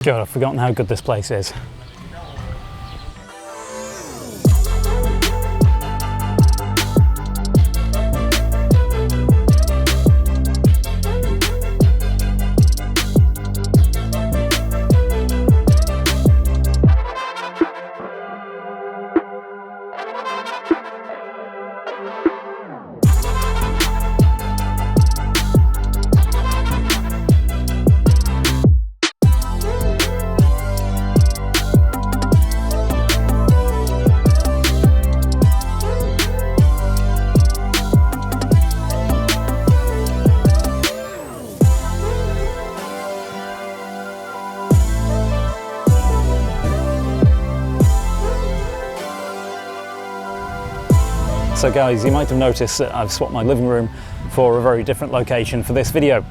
God, I've forgotten how good this place is. So guys, you might have noticed that I've swapped my living room for a very different location for this video.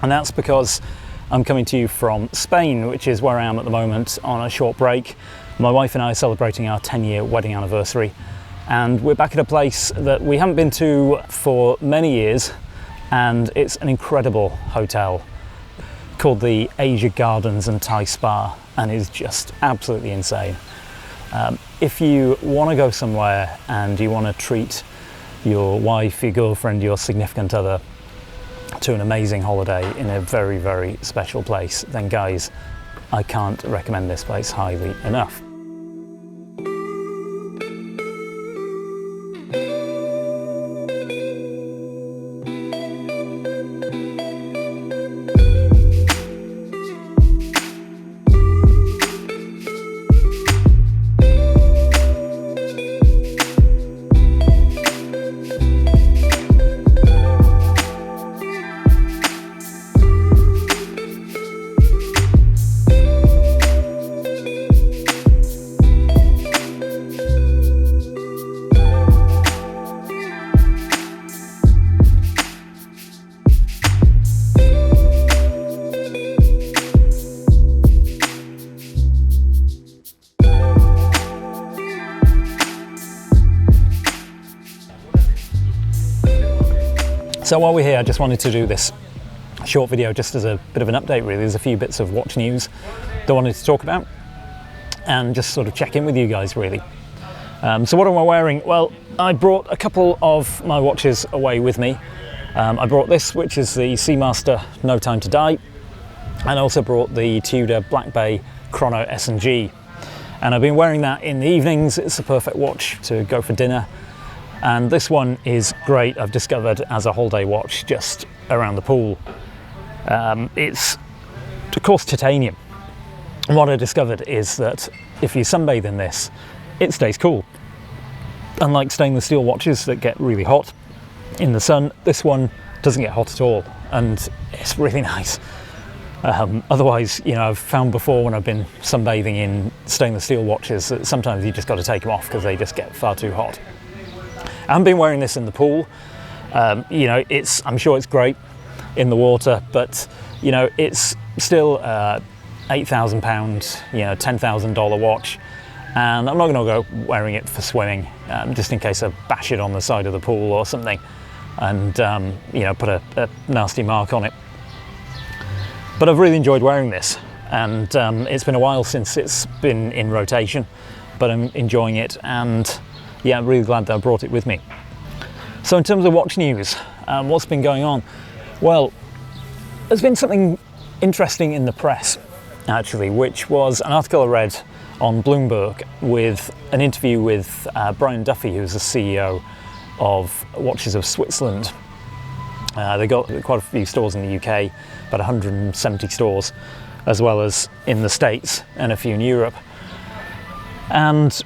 And that's because I'm coming to you from Spain, which is where I am at the moment on a short break. My wife and I are celebrating our 10-year wedding anniversary. And we're back at a place that we haven't been to for many years. And it's an incredible hotel called the Asia Gardens and Thai Spa, and is just absolutely insane. If you want to go somewhere and you want to treat your wife, your girlfriend, your significant other to an amazing holiday in a very, very special place, then guys, I can't recommend this place highly enough. So while we're here, I just wanted to do this short video just as a bit of an update really. There's a few bits of watch news that I wanted to talk about and just sort of check in with you guys really. So what am I wearing? Well, I brought a couple of my watches away with me. I brought this, which is the Seamaster No Time to Die, and I also brought the Tudor Black Bay Chrono S&G. And I've been wearing that in the evenings. It's a perfect watch to go for dinner. And this one is great, I've discovered, as a holiday watch just around the pool. It's, of course, titanium. And what I discovered is that if you sunbathe in this, it stays cool. Unlike stainless steel watches that get really hot in the sun, this one doesn't get hot at all, and it's really nice. Otherwise, you know, I've found before when I've been sunbathing in stainless steel watches that sometimes you just got to take them off because they just get far too hot. I haven't been wearing this in the pool. You know, I'm sure it's great in the water, but you know, it's still £8,000, you know, $10,000 watch, and I'm not going to go wearing it for swimming, just in case I bash it on the side of the pool or something, and you know, put a nasty mark on it. But I've really enjoyed wearing this, and it's been a while since it's been in rotation, but I'm enjoying it, and yeah, I'm really glad that I brought it with me. So in terms of watch news, what's been going on? Well, there's been something interesting in the press, actually, which was an article I read on Bloomberg with an interview with Brian Duffy, who's the CEO of Watches of Switzerland. They got quite a few stores in the UK, about 170 stores, as well as in the States and a few in Europe. And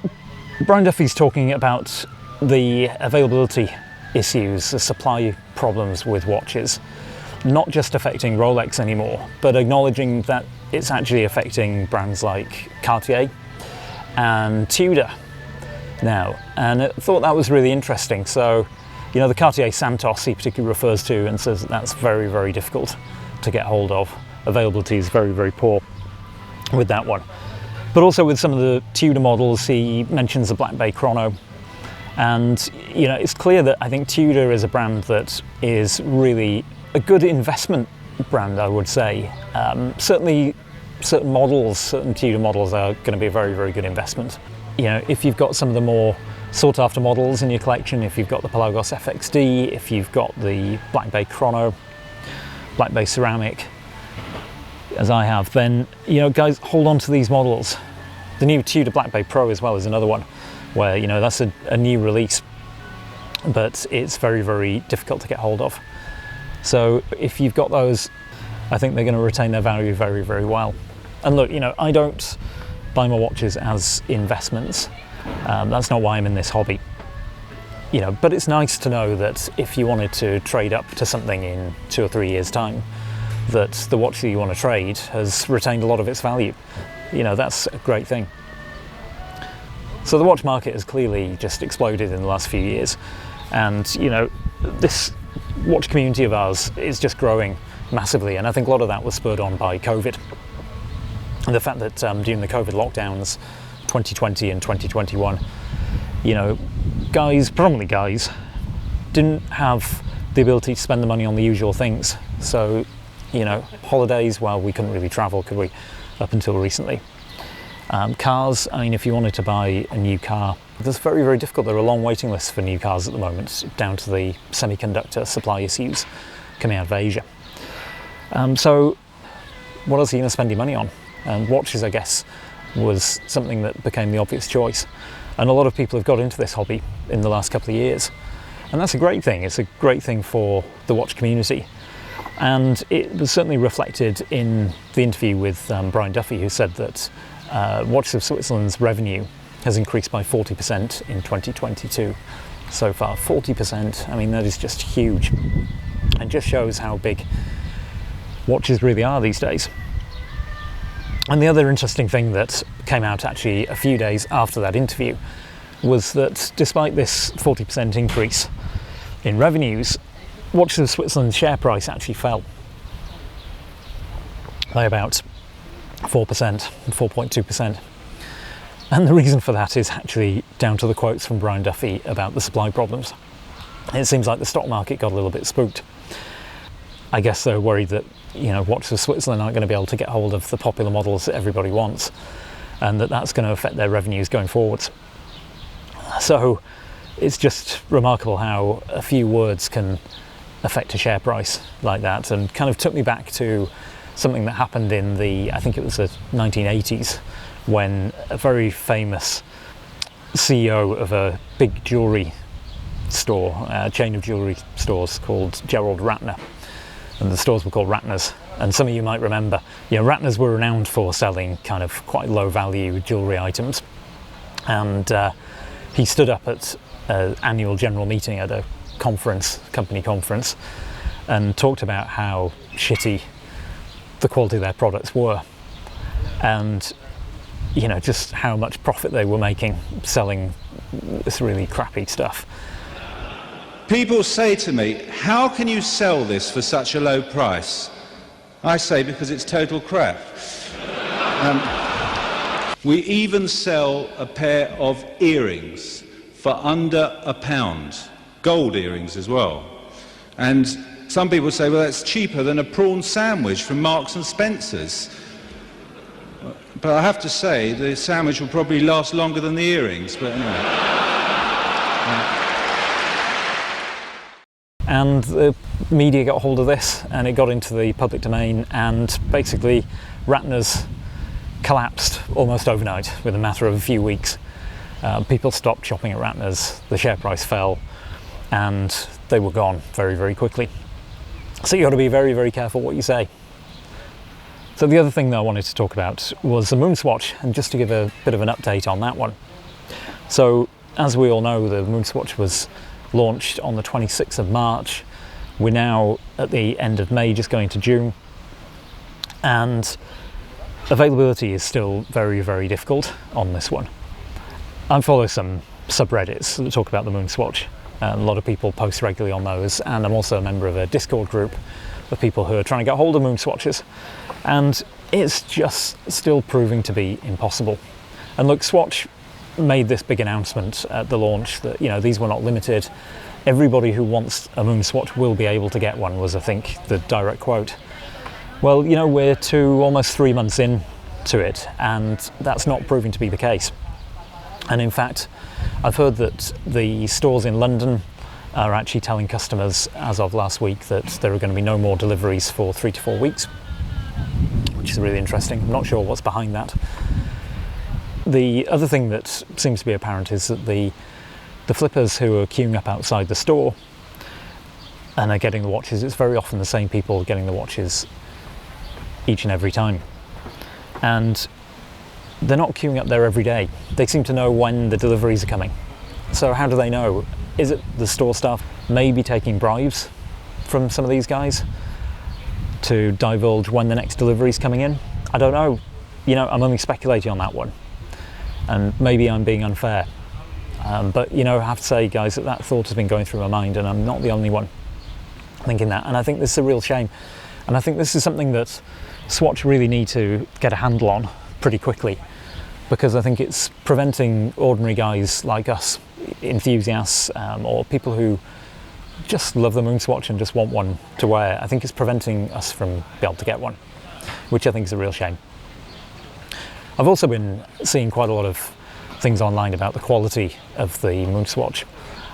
Brian Duffy's talking about the availability issues, the supply problems with watches, not just affecting Rolex anymore, but acknowledging that it's actually affecting brands like Cartier and Tudor now. And I thought that was really interesting. So, you know, the Cartier Santos he particularly refers to and says that that's very, very difficult to get hold of. Availability is very, very poor with that one. But also with some of the Tudor models, he mentions the Black Bay Chrono. And, you know, it's clear that I think Tudor is a brand that is really a good investment brand, I would say. Certainly certain models, certain Tudor models are going to be a very, very good investment. You know, if you've got some of the more sought after models in your collection, if you've got the Pelagos FXD, if you've got the Black Bay Chrono, Black Bay Ceramic, as I have, then, you know, guys, hold on to these models. The new Tudor Black Bay Pro as well is another one where, you know, that's a new release, but it's very, very difficult to get hold of. So if you've got those, I think they're going to retain their value very, very well. And look, you know, I don't buy my watches as investments. That's not why I'm in this hobby. You know, but it's nice to know that if you wanted to trade up to something in 2 or 3 years' time, that the watch that you want to trade has retained a lot of its value. You know, that's a great thing. So the watch market has clearly just exploded in the last few years. And, you know, this watch community of ours is just growing massively. And I think a lot of that was spurred on by COVID. And the fact that during the COVID lockdowns, 2020 and 2021, you know, guys, predominantly guys, didn't have the ability to spend the money on the usual things. So, you know, holidays, well, we couldn't really travel, could we, up until recently. Cars, I mean, if you wanted to buy a new car, it's very, very difficult. There are long waiting lists for new cars at the moment, down to the semiconductor supply issues coming out of Asia. So what else are you going to spend your money on? Watches, I guess, was something that became the obvious choice. And a lot of people have got into this hobby in the last couple of years. And that's a great thing. It's a great thing for the watch community. And it was certainly reflected in the interview with Brian Duffy, who said that Watches of Switzerland's revenue has increased by 40% in 2022 so far. 40%, I mean, that is just huge. It just shows how big watches really are these days. And the other interesting thing that came out actually a few days after that interview was that despite this 40% increase in revenues, Watches of Switzerland's share price actually fell by about 4%, 4.2%. And the reason for that is actually down to the quotes from Brian Duffy about the supply problems. It seems like the stock market got a little bit spooked. I guess they're worried that, you know, Watches of Switzerland aren't going to be able to get hold of the popular models that everybody wants, and that's going to affect their revenues going forwards. So it's just remarkable how a few words can affect a share price like that, and kind of took me back to something that happened in I think it was the 1980s, when a very famous CEO of a big jewellery store, a chain of jewellery stores called Gerald Ratner, and the stores were called Ratners. And some of you might remember, you know, Ratners were renowned for selling kind of quite low value jewellery items. And he stood up at an annual general meeting at a conference, company conference, and talked about how shitty the quality of their products were, and, you know, just how much profit they were making selling this really crappy stuff. People say to me, how can you sell this for such a low price? I say, because it's total crap. We even sell a pair of earrings for under £1, gold earrings as well. And some people say, well, that's cheaper than a prawn sandwich from Marks and Spencer's. But I have to say, the sandwich will probably last longer than the earrings, but anyway. And the media got hold of this, and it got into the public domain, and basically Ratner's collapsed almost overnight within a matter of a few weeks. People stopped shopping at Ratner's, the share price fell, and they were gone very, very quickly. So you've got to be very, very careful what you say. So the other thing that I wanted to talk about was the Moonswatch, and just to give a bit of an update on that one. So as we all know, the Moonswatch was launched on the 26th of March. We're now at the end of May, just going to June, and availability is still very, very difficult on this one. I follow some subreddits that talk about the Moonswatch. A lot of people post regularly on those, and I'm also a member of a Discord group of people who are trying to get hold of Moonswatches, and it's just still proving to be impossible. And look, Swatch made this big announcement at the launch that, you know, these were not limited. Everybody who wants a Moonswatch will be able to get one, was, I think, the direct quote. Well, you know, we're almost 3 months in to it, and that's not proving to be the case. And in fact, I've heard that the stores in London are actually telling customers as of last week that there are going to be no more deliveries for 3 to 4 weeks, which is really interesting. I'm not sure what's behind that. The other thing that seems to be apparent is that the flippers who are queuing up outside the store and are getting the watches, it's very often the same people getting the watches each and every time. And they're not queuing up there every day. They seem to know when the deliveries are coming. So how do they know? Is it the store staff maybe taking bribes from some of these guys to divulge when the next delivery is coming in? I don't know. You know, I'm only speculating on that one. And maybe I'm being unfair. But, you know, I have to say, guys, that thought has been going through my mind, and I'm not the only one thinking that. And I think this is a real shame. And I think this is something that Swatch really need to get a handle on pretty quickly, because I think it's preventing ordinary guys like us, enthusiasts, or people who just love the Moonswatch and just want one to wear. I think it's preventing us from being able to get one, which I think is a real shame. I've also been seeing quite a lot of things online about the quality of the Moonswatch,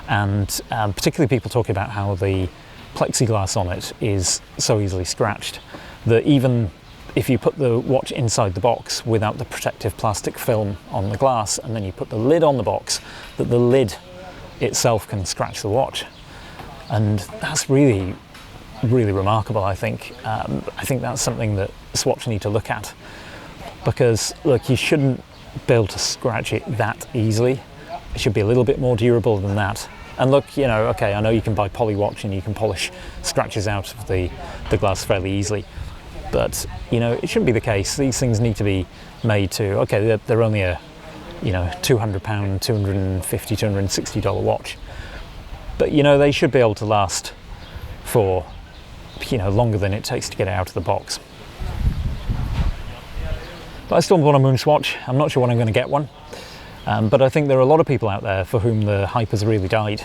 and particularly people talking about how the plexiglass on it is so easily scratched that even if you put the watch inside the box without the protective plastic film on the glass, and then you put the lid on the box, that the lid itself can scratch the watch. And that's really, really remarkable, I think. I think that's something that Swatch need to look at, because look, you shouldn't be able to scratch it that easily. It should be a little bit more durable than that. And look, you know, okay, I know you can buy poly watch and you can polish scratches out of the glass fairly easily, but you know, it shouldn't be the case. These things need to be made to, okay, they're only a, you know, £200, $250, $260 watch, but you know, they should be able to last for, you know, longer than it takes to get it out of the box. But I still want a Moonswatch. I'm not sure when I'm going to get one. But I think there are a lot of people out there for whom the hype has really died.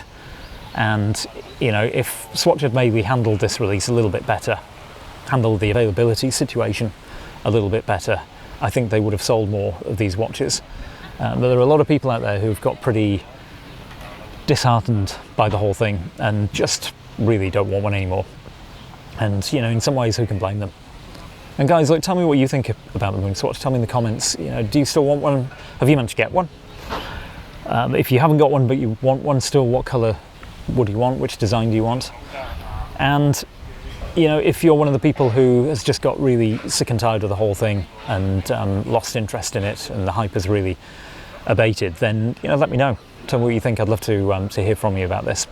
And, you know, if Swatch had maybe handled this release a little bit better, handled the availability situation a little bit better, I think they would have sold more of these watches. But there are a lot of people out there who've got pretty disheartened by the whole thing and just really don't want one anymore. And, you know, in some ways, who can blame them? And guys, look, tell me what you think about the Moonswatch. Tell me in the comments, you know, do you still want one? Have you managed to get one? If you haven't got one but you want one still, what colour would you want? Which design do you want? And, you know, if you're one of the people who has just got really sick and tired of the whole thing and lost interest in it and the hype has really abated, then, you know, let me know. Tell me what you think. I'd love to hear from you about this.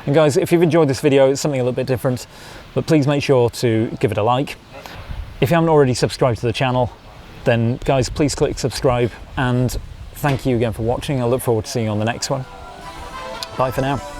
And guys, if you've enjoyed this video, it's something a little bit different, but please make sure to give it a like. If you haven't already subscribed to the channel, then guys, please click subscribe, and thank you again for watching. I look forward to seeing you on the next one. Bye for now.